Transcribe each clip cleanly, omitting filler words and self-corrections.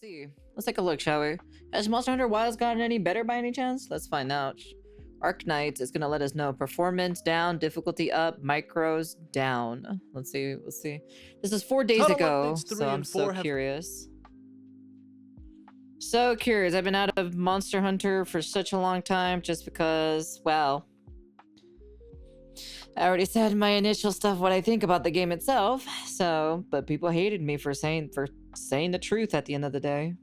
see. Let's take a look, shall we? Has Monster Hunter Wilds gotten any better by any chance? Let's find out. Arknights is gonna let us know. Performance down, difficulty up, micros down. Let's see, let's see. This is 4 days Tunnel ago, updates 3 so I'm and so 4 have curious. So curious. I've been out of Monster Hunter for such a long time just because, well, I already said my initial stuff, what I think about the game itself. So, but people hated me for saying the truth at the end of the day.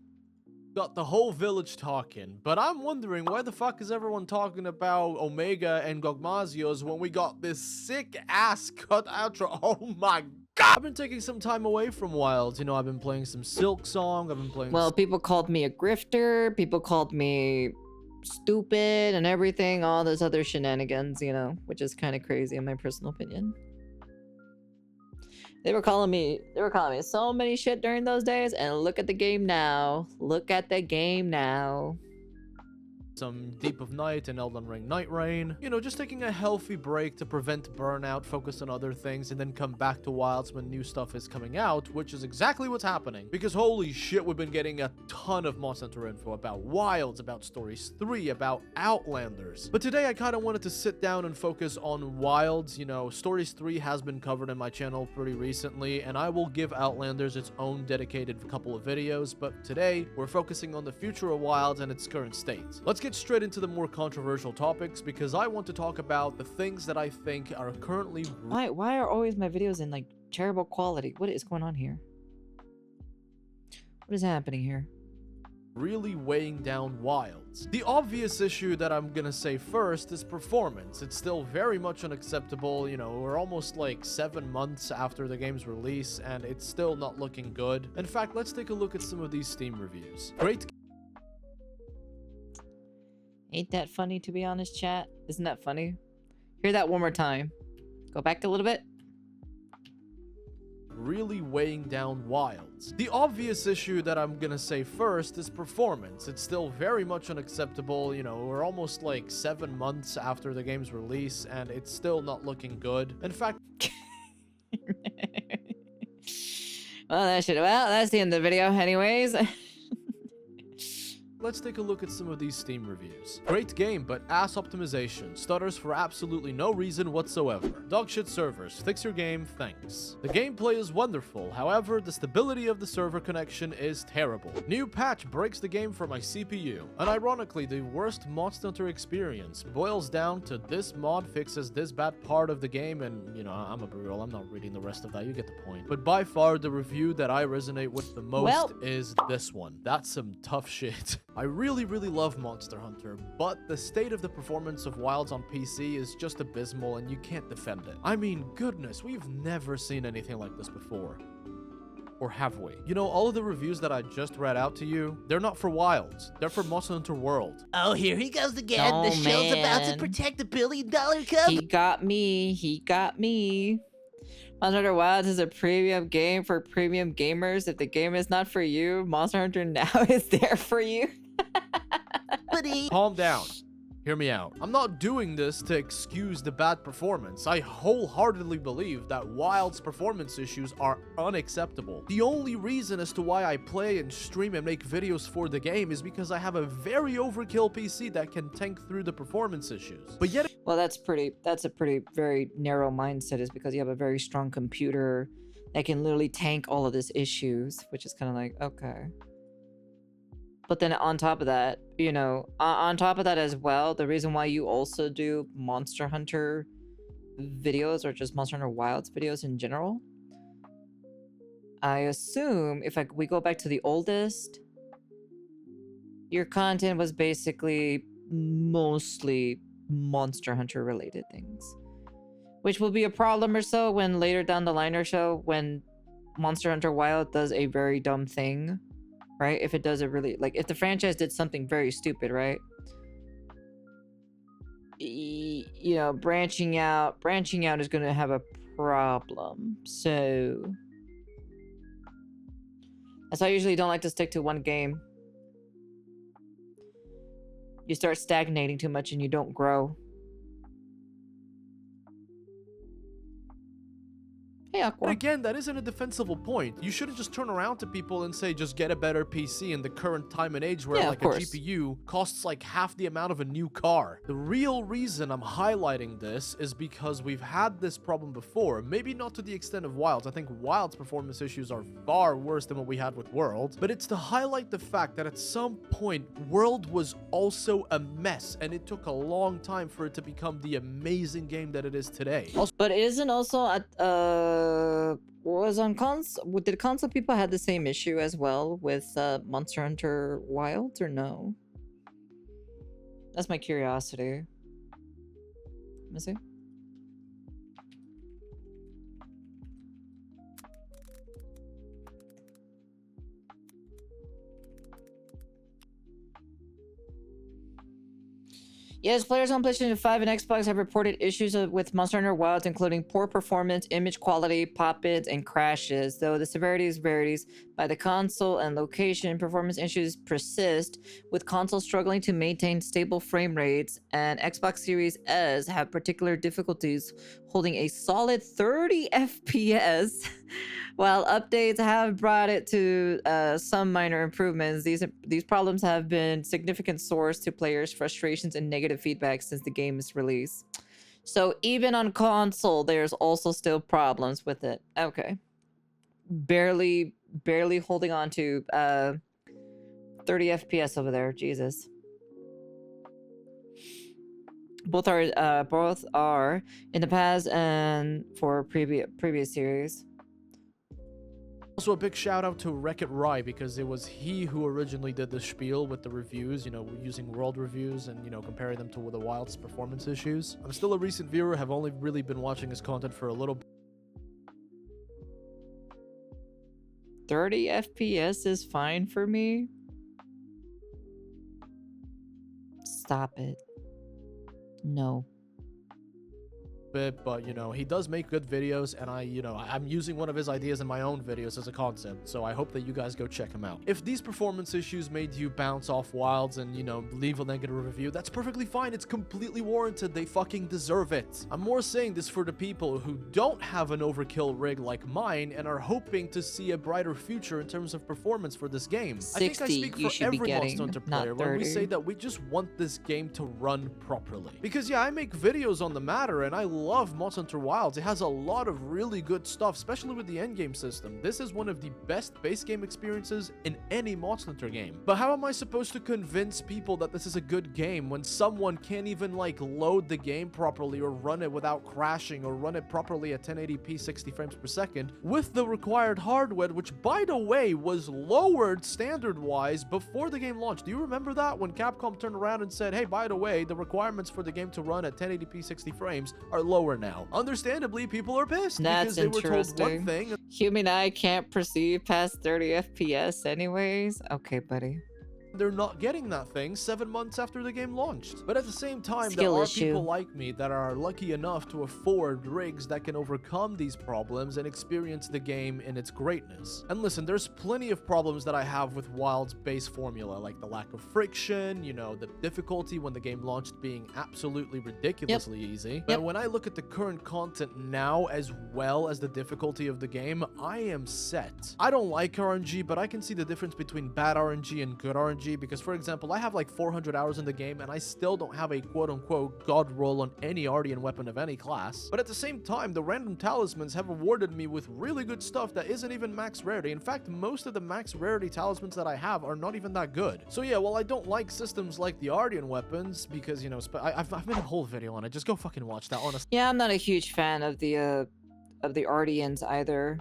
got the whole village talking, but I'm wondering why the fuck is everyone talking about Omega and Gogmazios when we got this sick ass cut outro? Oh my god! I've been taking some time away from Wilds. You know, I've been playing some Silk Song. I've been playing. Well, people called me a grifter. People called me stupid and everything. All those other shenanigans, you know, which is kind of crazy in my personal opinion. They were calling me so many shit during those days, and look at the game now. Look at the game now. Some Deep of Night and Elden Ring Night Rain. You know, just taking a healthy break to prevent burnout, focus on other things, and then come back to Wilds when new stuff is coming out, which is exactly what's happening. Because holy shit, we've been getting a ton of Monster Hunter info about Wilds, about Stories 3, about Outlanders. But today I kind of wanted to sit down and focus on Wilds. You know, Stories 3 has been covered in my channel pretty recently, and I will give Outlanders its own dedicated couple of videos, but today we're focusing on the future of Wilds and its current state. Let's get straight into the more controversial topics because I want to talk about the things that I think are currently... Why are always my videos in like terrible quality? What is going on here? What is happening here? really weighing down Wilds. The obvious issue that I'm gonna say first is performance. It's still very much unacceptable. You know, we're almost like 7 months after the game's release and it's still not looking good. In fact, let's take a look at some of these Steam reviews. Great. Ain't that funny, to be honest, chat? Isn't that funny? Hear that one more time. Go back a little bit. Really weighing down Wilds. The obvious issue that I'm gonna say first is performance. It's still very much unacceptable. You know, we're almost like 7 months after the game's release and it's still not looking good. In fact... Well, that's the end of the video anyways. Let's take a look at some of these Steam reviews. Great game, but ass optimization. Stutters for absolutely no reason whatsoever. Dogshit servers. Fix your game, thanks. The gameplay is wonderful, however, the stability of the server connection is terrible. New patch breaks the game for my CPU. And ironically, the worst Monster Hunter experience boils down to this mod fixes this bad part of the game, and, you know, I'm a brutal, I'm not reading the rest of that, you get the point. But by far, the review that I resonate with the most is this one. That's some tough shit. I really love Monster Hunter, but the state of the performance of Wilds on PC is just abysmal and you can't defend it. I mean, goodness, we've never seen anything like this before. Or have we? You know, all of the reviews that I just read out to you, they're not for Wilds. They're for Monster Hunter World. Oh, here he goes again. Oh, the show's about to man. protect the $1 billion cup. He got me. He got me. Monster Hunter Wilds is a premium game for premium gamers. If the game is not for you, Monster Hunter now is there for you. Buddy. Calm down. Hear me out. I'm not doing this to excuse the bad performance. I wholeheartedly believe that Wild's performance issues are unacceptable. The only reason as to why I play and stream and make videos for the game is because I have a very overkill PC that can tank through the performance issues. But yet... Well, that's a pretty very narrow mindset, is because you have a very strong computer that can literally tank all of these issues, which is kind of like, okay. But then on top of that, you know, on top of that as well, the reason why you also do Monster Hunter videos or just Monster Hunter Wilds videos in general, I assume if we go back to the oldest, your content was basically mostly Monster Hunter related things, which will be a problem or so when later down the line or so when Monster Hunter Wild does a very dumb thing. Right? If it does it really, like, if the franchise did something very stupid, right? You know, branching out is going to have a problem. So that's why I usually don't like to stick to one game. You start stagnating too much and you don't grow. Hey, Hey, But Aqua. again, that isn't a defensible point. You shouldn't just turn around to people and say, just get a better PC in the current time and age where Yeah, of like a course. GPU costs like half the amount of a new car. The real reason I'm highlighting this is because we've had this problem before. Maybe not to the extent of Wilds. I think Wilds' performance issues are far worse than what we had with World. But it's to highlight the fact that at some point, World was also a mess. And it took a long time for it to become the amazing game that it is today. Also, But it isn't also at was on console. Did console people had the same issue as well with Monster Hunter Wilds or no? That's my curiosity. Let me see. Yes, players on PlayStation 5 and Xbox have reported issues with Monster Hunter Wilds, including poor performance, image quality, pop-ins, and crashes. Though the severity varies by the console and location, performance issues persist, with consoles struggling to maintain stable frame rates, and Xbox Series S have particular difficulties holding a solid 30 FPS. While updates have brought it to some minor improvements, these problems have been significant source to players' frustrations and negative feedback since the game's release. So even on console, there's also still problems with it. Okay. Barely holding on to 30 FPS over there. Jesus. Both are in the past and for previous series. Also, a big shout out to Wreck-It Rye, because it was he who originally did the spiel with the reviews, using world reviews and, comparing them to the Wild's performance issues. I'm still a recent viewer, have only really been watching his content for a little bit. 30 FPS is fine for me. Stop it. No. But he does make good videos, and I'm using one of his ideas in my own videos as a concept, so I hope that you guys go check him out. If these performance issues made you bounce off Wilds and leave a negative review, that's perfectly fine. It's completely warranted. They fucking deserve it. I'm more saying this for the people who don't have an overkill rig like mine and are hoping to see a brighter future in terms of performance for this game. 60 I think I speak you for should be every getting, Monster Hunter not player when we 30. say that we just want this game to run properly. Because yeah, I make videos on the matter, and I love Monster Hunter Wilds. It has a lot of really good stuff, especially with the endgame system. This is one of the best base game experiences in any Monster Hunter game. But how am I supposed to convince people that this is a good game when someone can't even load the game properly or run it without crashing or run it properly at 1080p 60 frames per second with the required hardware, which by the way was lowered standard wise before the game launched? Do you remember that when Capcom turned around and said, hey, by the way, the requirements for the game to run at 1080p 60 frames are lower now? Understandably, people are pissed because they were told one thing. Human eye can't perceive past 30 FPS anyways. Okay, buddy. They're not getting that thing 7 months after the game launched. But at the same time, Skill there are issue. people like me that are lucky enough to afford rigs that can overcome these problems and experience the game in its greatness. And listen, there's plenty of problems that I have with Wild's base formula, like the lack of friction, the difficulty when the game launched being absolutely ridiculously easy. But when I look at the current content now, as well as the difficulty of the game, I am set. I don't like RNG, but I can see the difference between bad RNG and good RNG, because for example, I have 400 hours in the game and I still don't have a quote-unquote god roll on any Ardian weapon of any class. But at the same time, the random talismans have awarded me with really good stuff that isn't even max rarity. In fact, most of the max rarity talismans that I have are not even that good. So yeah, while I don't like systems like the Ardian weapons, because I've made a whole video on it, just go fucking watch that, honestly. Yeah, I'm not a huge fan of the Ardians either.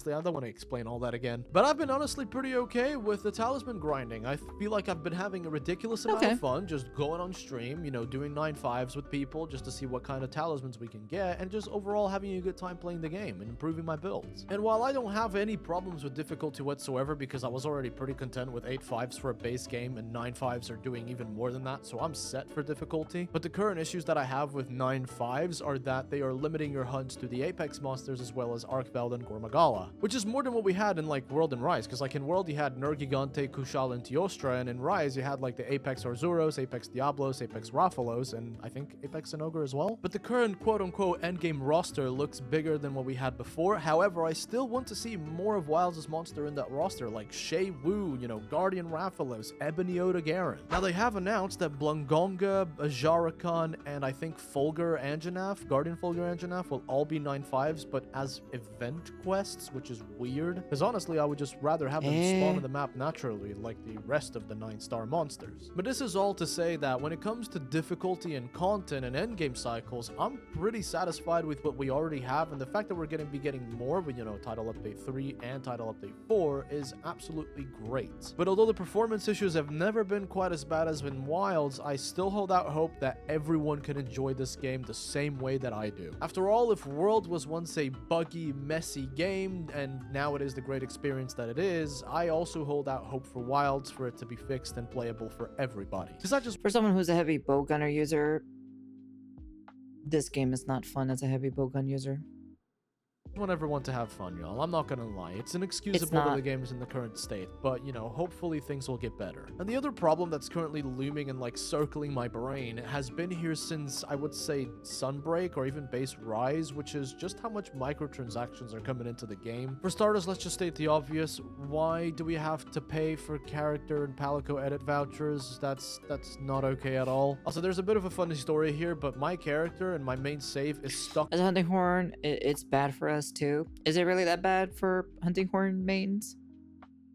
I don't want to explain all that again. But I've been honestly pretty okay with the talisman grinding. I feel like I've been having a ridiculous amount of fun just going on stream, doing 9.5s with people just to see what kind of talismans we can get, and just overall having a good time playing the game and improving my builds. And while I don't have any problems with difficulty whatsoever, because I was already pretty content with 8.5s for a base game, and 9.5s are doing even more than that, so I'm set for difficulty. But the current issues that I have with 9.5s are that they are limiting your hunts to the Apex monsters as well as Arkveld and Gormagala. which is more than what we had in like World and Rise, because like in World you had Nergigante, Kushal, and Teostra, and in Rise you had like the Apex Arzuros, Apex Diablos, Apex Raphalos, and I think Apex and Ogre as well. But the current quote-unquote endgame roster looks bigger than what we had before. However, I still want to see more of Wilds' monster in that roster, like Shay Wu, you know, Guardian Raphalos, Ebony Oda Garen. Now they have announced that Blungonga, Ajarakan, and I think Fulgur Anjanaf, Guardian Fulgur Anjanaf, will all be 9/5s, but as event quests, which is weird. Because honestly, I would just rather have them spawn on the map naturally, like the rest of the 9-star monsters. But this is all to say that when it comes to difficulty and content and endgame cycles, I'm pretty satisfied with what we already have, and the fact that we're going to be getting more with, you know, Title Update 3 and Title Update 4 is absolutely great. But although the performance issues have never been quite as bad as in Wilds, I still hold out hope that everyone can enjoy this game the same way that I do. After all, if World was once a buggy, messy game, and now it is the great experience that it is, I also hold out hope for Wilds for it to be fixed and playable for everybody. Because I just For someone who's a heavy bowgunner user, this game is not fun as a heavy bowgun user. want everyone to have fun, y'all. I'm not gonna lie. It's inexcusable that the game is in the current state, but, you know, hopefully things will get better. And the other problem that's currently looming and, like, circling my brain has been here since, I would say, Sunbreak or even Base Rise, which is just how much microtransactions are coming into the game. For starters, let's just state the obvious. Why do we have to pay for character and Palico edit vouchers? That's not okay at all. Also, there's a bit of a funny story here, but my character and my main save is stuck. As a hunting horn, it's bad for us too. Is it really that bad for hunting horn mains?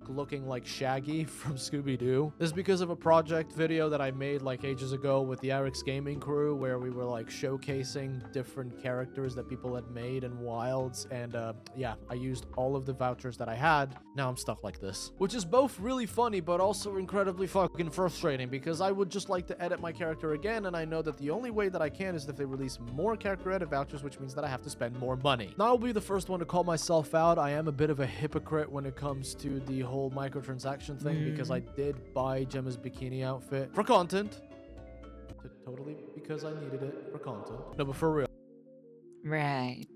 Looking like Shaggy from Scooby-Doo. This is because of a project video that I made like ages ago with the Eric's Gaming crew, where we were like showcasing different characters that people had made in Wilds, and yeah, I used all of the vouchers that I had. Now I'm stuck like this, which is both really funny but also incredibly fucking frustrating, because I would just like to edit my character again, and I know that the only way that I can is if they release more character edit vouchers, which means that I have to spend more money. Now I'll be the first one to call myself out. I am a bit of a hypocrite when it comes to the whole microtransaction thing, because I did buy Gemma's bikini outfit for content. Totally because I needed it for content. No, but for real. Right.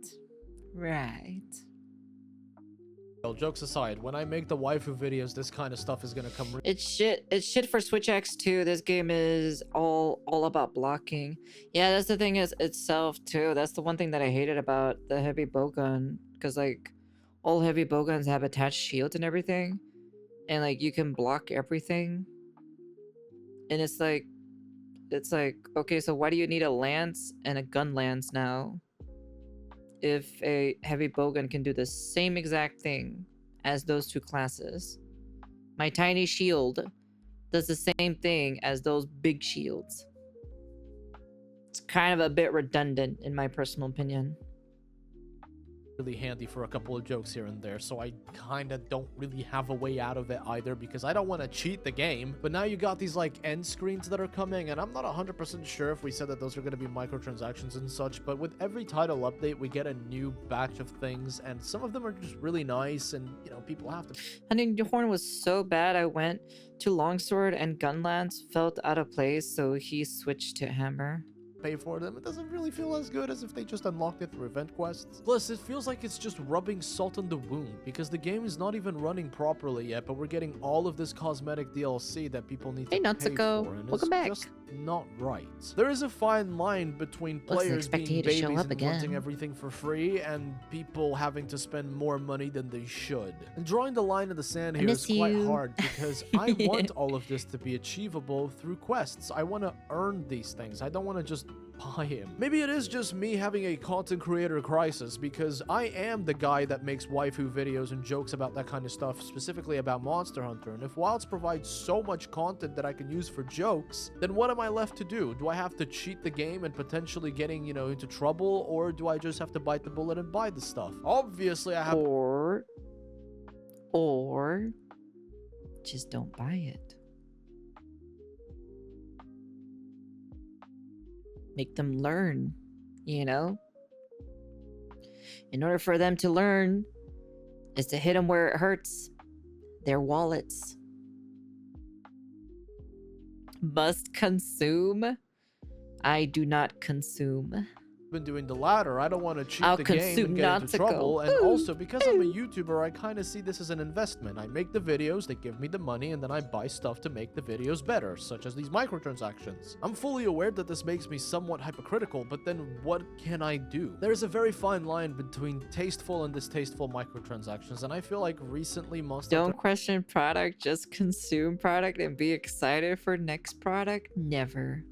Well, jokes aside, when I make the waifu videos, this kind of stuff is gonna come. It's shit for Switch X too. This game is all about blocking. Yeah, that's the thing is itself too. That's the one thing that I hated about the heavy bowgun, because like all heavy bowguns have attached shields and everything, and like you can block everything. And it's like okay, so why do you need a lance and a gun lance now if a heavy bowgun can do the same exact thing as those two classes? My tiny shield does the same thing as those big shields. It's kind of a bit redundant in my personal opinion. Really handy for a couple of jokes here and there, so I kind of don't really have a way out of it either, because I don't want to cheat the game. But now you got these like end screens that are coming, and I'm not 100% sure if we said that those are going to be microtransactions and such, but with every title update we get a new batch of things, and some of them are just really nice, and you know, people have to. Hunting horn was so bad I went to longsword, and gunlance felt out of place, so he switched to hammer. Pay for them. It doesn't really feel as good as if they just unlocked it through event quests. Plus, it feels like it's just rubbing salt in the wound, because the game is not even running properly yet, but we're getting all of this cosmetic DLC that people need to pay for, and welcome back. Just not right. There is a fine line between players being babies and wanting everything for free, and people having to spend more money than they should. And drawing the line in the sand here is quite hard, because I want all of this to be achievable through quests. I want to earn these things. I don't want to just buy him. Maybe it is just me having a content creator crisis, because I am the guy that makes waifu videos and jokes about that kind of stuff, specifically about Monster Hunter, and if Wilds provides so much content that I can use for jokes, then what am I left to do? Do I have to cheat the game and potentially getting, you know, into trouble, or do I just have to bite the bullet and buy the stuff? Obviously I have— or just don't buy it. Make them learn, you know? In order for them to learn is to hit them where it hurts. Their wallets. Must consume. I do not consume. been doing the latter. I don't want to cheat I'll the game consume and get into trouble. Nautical. And also, because I'm a YouTuber, I kind of see this as an investment. I make the videos, they give me the money, and then I buy stuff to make the videos better, such as these microtransactions. I'm fully aware that this makes me somewhat hypocritical, but then what can I do? There's a very fine line between tasteful and distasteful microtransactions, and I feel like recently Monster Don't question product, just consume product and be excited for next product. Never.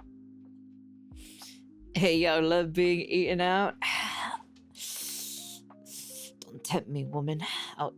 Hey, yo, love being eaten out. Don't tempt me, woman. I'll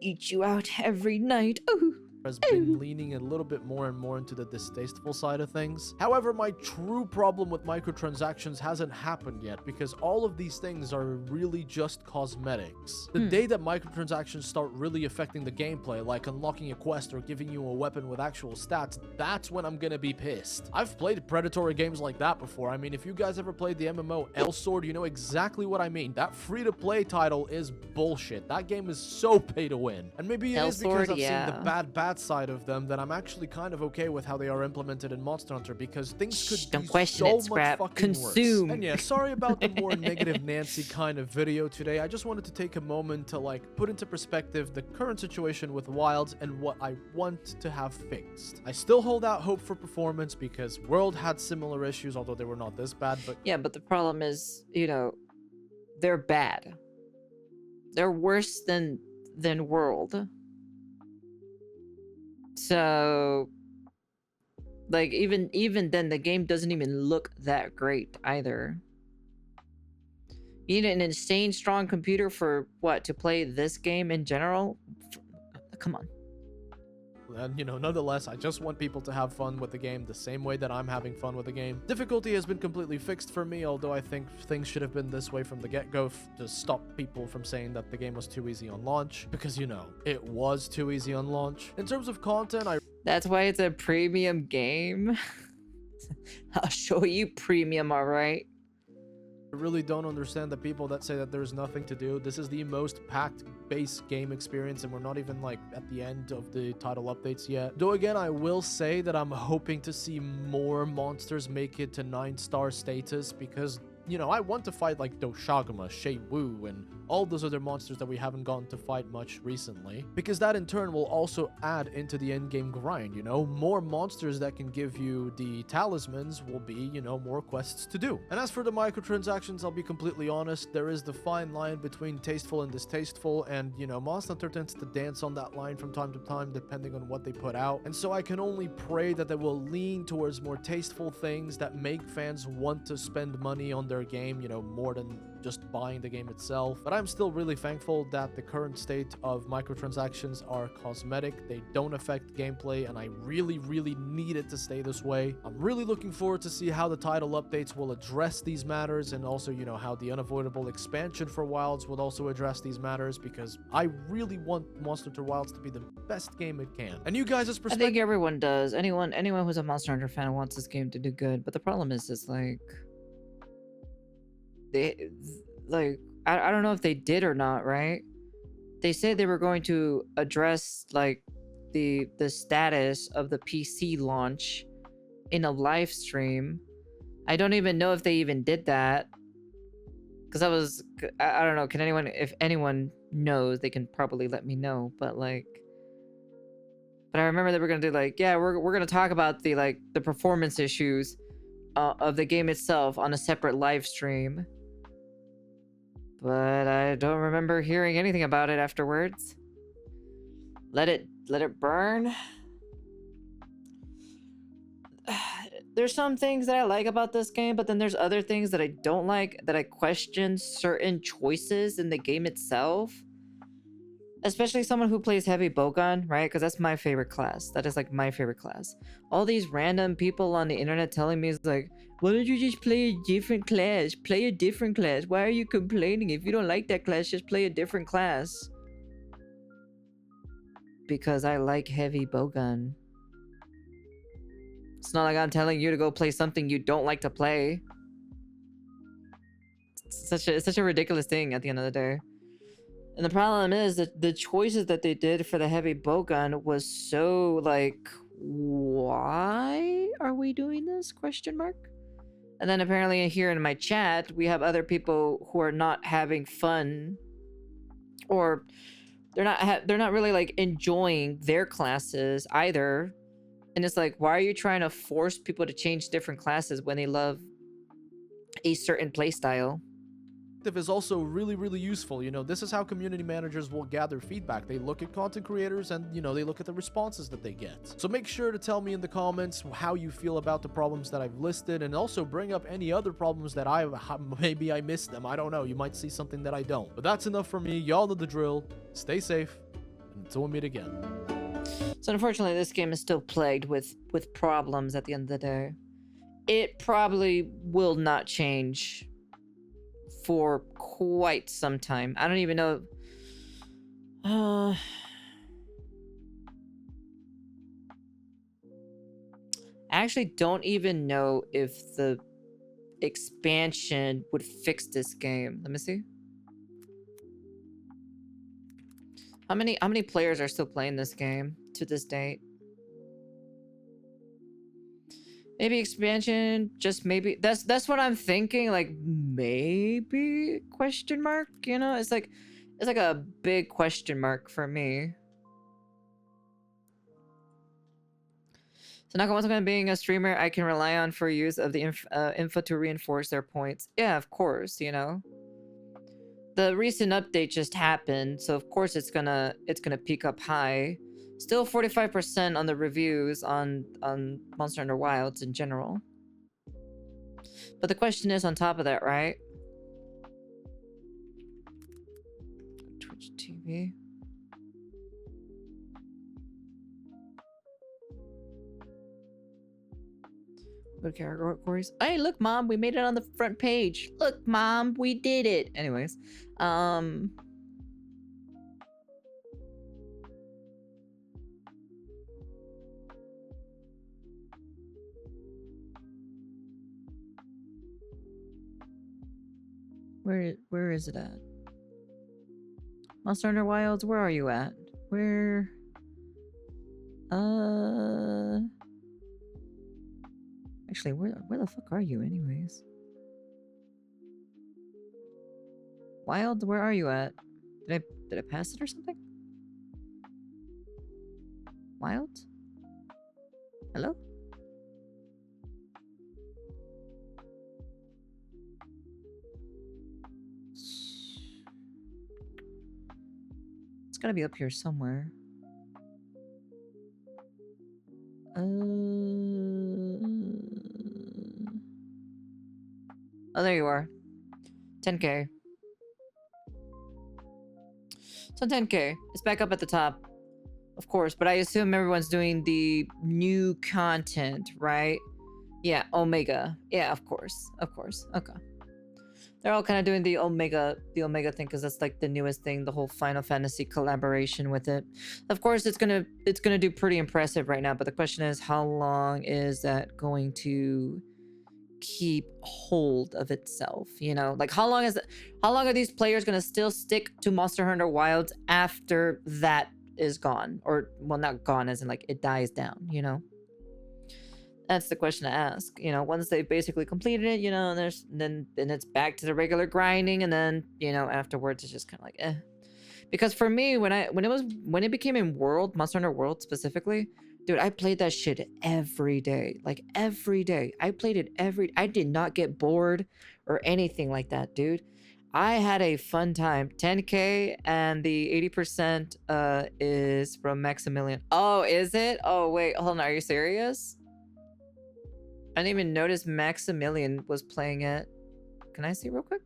eat you out every night. Ooh. has been leaning a little bit more and more into the distasteful side of things. However, my true problem with microtransactions hasn't happened yet because all of these things are really just cosmetics. The day that microtransactions start really affecting the gameplay, like unlocking a quest or giving you a weapon with actual stats, that's when I'm gonna be pissed. I've played predatory games like that before. I mean, if you guys ever played the MMO Elsword, you know exactly what I mean. That free-to-play title is bullshit. That game is so pay to win. And maybe it is because I've seen the bad side of them that I'm actually kind of okay with how they are implemented in Monster Hunter, because things could don't be question so it, much Scrap. fucking Consume. worse. And yeah, sorry about the more negative Nancy kind of video today. I just wanted to take a moment to like put into perspective the current situation with Wilds and what I want to have fixed. I still hold out hope for performance because World had similar issues, although they were not this bad, but yeah, but the problem is, you know, they're bad. They're worse than World. So, like, even then, the game doesn't even look that great either. You need an insane strong computer for what, to play this game in general? Come on. and, you know, nonetheless, I just want people to have fun with the game the same way that I'm having fun with the game. Difficulty has been completely fixed for me, although I think things should have been this way from the get-go to stop people from saying that the game was too easy on launch, because, you know, it was too easy on launch. In terms of content, That's why it's a premium game. I'll show you premium, alright? I really don't understand the people that say that there's nothing to do. This is the most packed base game experience, and we're not even like at the end of the title updates yet. Though again, I will say that I'm hoping to see more monsters make it to 9-star status, because, you know, I want to fight like Doshaguma, Shei Wu, and all those other monsters that we haven't gotten to fight much recently, because that in turn will also add into the endgame grind, you know? More monsters that can give you the talismans will be, you know, more quests to do. And as for the microtransactions, I'll be completely honest, there is the fine line between tasteful and distasteful, and, you know, Monster Hunter tends to dance on that line from time to time depending on what they put out, and so I can only pray that they will lean towards more tasteful things that make fans want to spend money on their game, you know, more than just buying the game itself. But I'm still really thankful that the current state of microtransactions are cosmetic. They don't affect gameplay, and I really need it to stay this way. I'm really looking forward to see how the title updates will address these matters, and also, you know, how the unavoidable expansion for Wilds will also address these matters, because I really want Monster Hunter Wilds to be the best game it can. And you guys' I perspective... think everyone does. Anyone who's a Monster Hunter fan wants this game to do good, but the problem is like... They, like, I don't know if they did or not, right? They said they were going to address, like, the status of the PC launch in a live stream. I don't even know if they even did that. Because I don't know, can anyone, if anyone knows, they can probably let me know, but, like... But I remember they were going to do, like, yeah, we're going to talk about the, like, the performance issues of the game itself on a separate live stream. But I don't remember hearing anything about it afterwards. Let it burn. There's some things that I like about this game, but then there's other things that I don't like, that I question certain choices in the game itself. Especially someone who plays heavy bowgun, right? Because that's my favorite class. That is like my favorite class. All these random people on the internet telling me is like, why don't you just play a different class? Play a different class. Why are you complaining? If you don't like that class, just play a different class. Because I like heavy bowgun. It's not like I'm telling you to go play something you don't like to play. It's such a ridiculous thing at the end of the day. And the problem is that the choices that they did for the heavy bowgun was so, like, why are we doing this? Question mark. And then apparently here in my chat, we have other people who are not having fun, or they're not really like enjoying their classes either. And it's like, why are you trying to force people to change different classes when they love a certain playstyle? Is also really, really useful. You know, this is how community managers will gather feedback. They look at content creators and, you know, they look at the responses that they get. So make sure to tell me in the comments how you feel about the problems that I've listed, and also bring up any other problems that maybe I missed them. I don't know. You might see something that I don't. But that's enough for me. Y'all know the drill. Stay safe, and until we meet again. So unfortunately, this game is still plagued with problems at the end of the day. It probably will not change for quite some time. I don't even know. I actually don't even know if the expansion would fix this game. Let me see. How many players are still playing this game to this date? Maybe expansion, just maybe. That's what I'm thinking. Like maybe question mark. You know, it's like a big question mark for me. So Nakamoto being a streamer, I can rely on for use of the info to reinforce their points. Yeah, of course. You know, the recent update just happened, so of course it's gonna peak up high. Still 45% on the reviews on Monster Hunter Wilds in general. But the question is on top of that, right? Twitch TV. Good categories. Hey, look, Mom, we made it on the front page. Look, Mom, we did it. Anyways, where is it at? Monster Hunter Wilds, where are you at? Where? Actually, where the fuck are you, anyways? Wilds, where are you at? Did I pass it or something? Wilds? Hello? It's gotta be up here somewhere. Oh, there you are. 10K. So 10K. It's back up at the top. Of course, but I assume everyone's doing the new content, right? Yeah, Omega. Yeah, of course. Of course. Okay. They're all kind of doing the Omega thing because that's like the newest thing, the whole Final Fantasy collaboration with it. Of course, it's gonna do pretty impressive right now, but the question is, how long is that going to keep hold of itself? You know, like how long are these players gonna still stick to Monster Hunter Wilds after that is gone? Or, well, not gone as in like it dies down, you know? That's the question to ask. You know, once they've basically completed it, you know, and then it's back to the regular grinding, and then, you know, afterwards it's just kind of like, eh. Because for me, when it became in World, Monster Hunter World specifically, dude, I played that shit every day. Like every day. I played it I did not get bored or anything like that, dude. I had a fun time. 10K, and the 80% is from Maximilian. Oh, is it? Oh, wait, hold on. Are you serious? I didn't even notice Maximilian was playing it. Can I see real quick?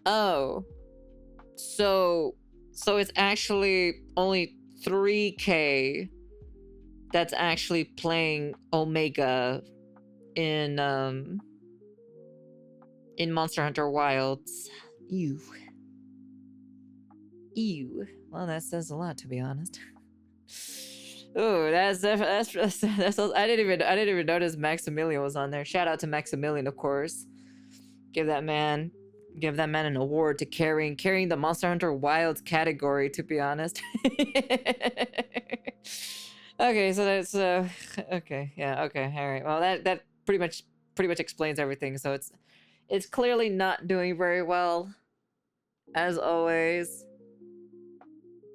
Oh. So it's actually only 3K that's actually playing Omega in Monster Hunter Wilds. Ew. Ew. Well, that says a lot, to be honest. Oh, that's I didn't even notice Maximilian was on there. Shout out to Maximilian, of course. Give that man give that man an award to carrying the Monster Hunter Wilds category, to be honest. Okay, so that's okay, yeah, okay, all right. Well, that pretty much explains everything. So it's clearly not doing very well, as always.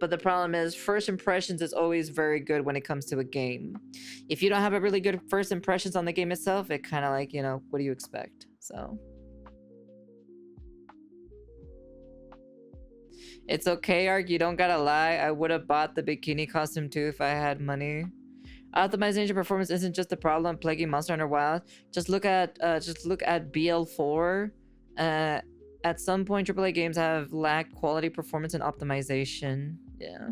But the problem is, first impressions is always very good when it comes to a game. If you don't have a really good first impressions on the game itself, it kind of like, you know, what do you expect? So it's okay, Ark, you don't gotta lie. I would have bought the bikini costume too if I had money. Optimization performance isn't just a problem plaguing Monster Hunter Wild. Just look at BL4. At some point, AAA games have lacked quality performance and optimization. Yeah.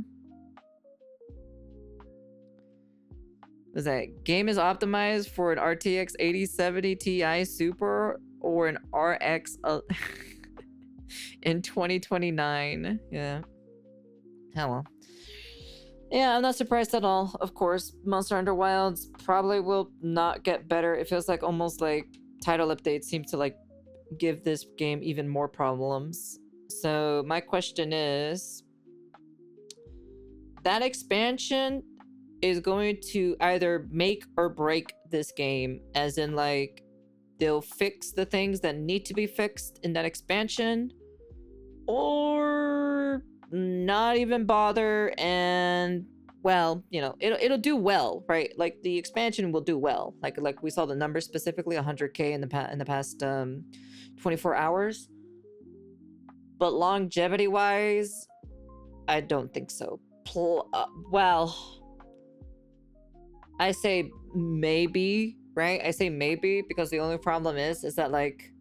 Is that game is optimized for an RTX 8070 Ti Super or an RX in 2029? Yeah. Oh well. Yeah, I'm not surprised at all. Of course, Monster Hunter Wilds probably will not get better. It feels like almost like title updates seem to like give this game even more problems. So my question is, that expansion is going to either make or break this game, as in like they'll fix the things that need to be fixed in that expansion, or not even bother, and well, you know, it'll do well, right? Like the expansion will do well. Like we saw the numbers, specifically 100K in the past 24 hours. But longevity wise, I don't think so. Well, I say maybe, right? I say maybe because the only problem is that like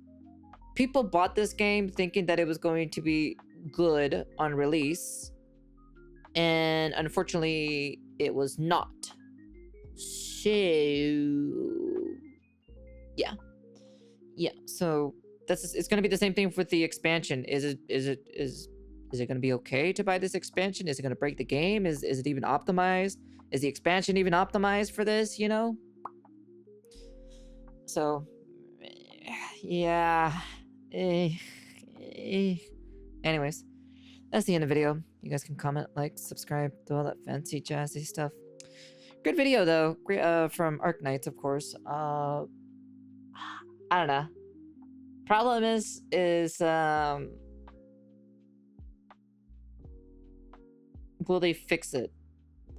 people bought this game thinking that it was going to be good on release, and unfortunately it was not. So yeah, so it's going to be the same thing with the expansion. Is it going to be okay to buy this expansion? Is it going to break the game? Is it even optimized? Is the expansion even optimized for this, you know? So yeah. Anyways, that's the end of the video. You guys can comment, like, subscribe, do all that fancy jazzy stuff. Good video though. Great from Arc Knights, of course. I don't know. Problem is will they fix it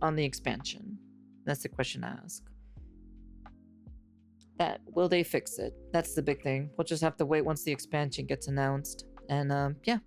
on the expansion? That's the question I ask. Will they fix it? That's the big thing. We'll just have to wait once the expansion gets announced. And yeah.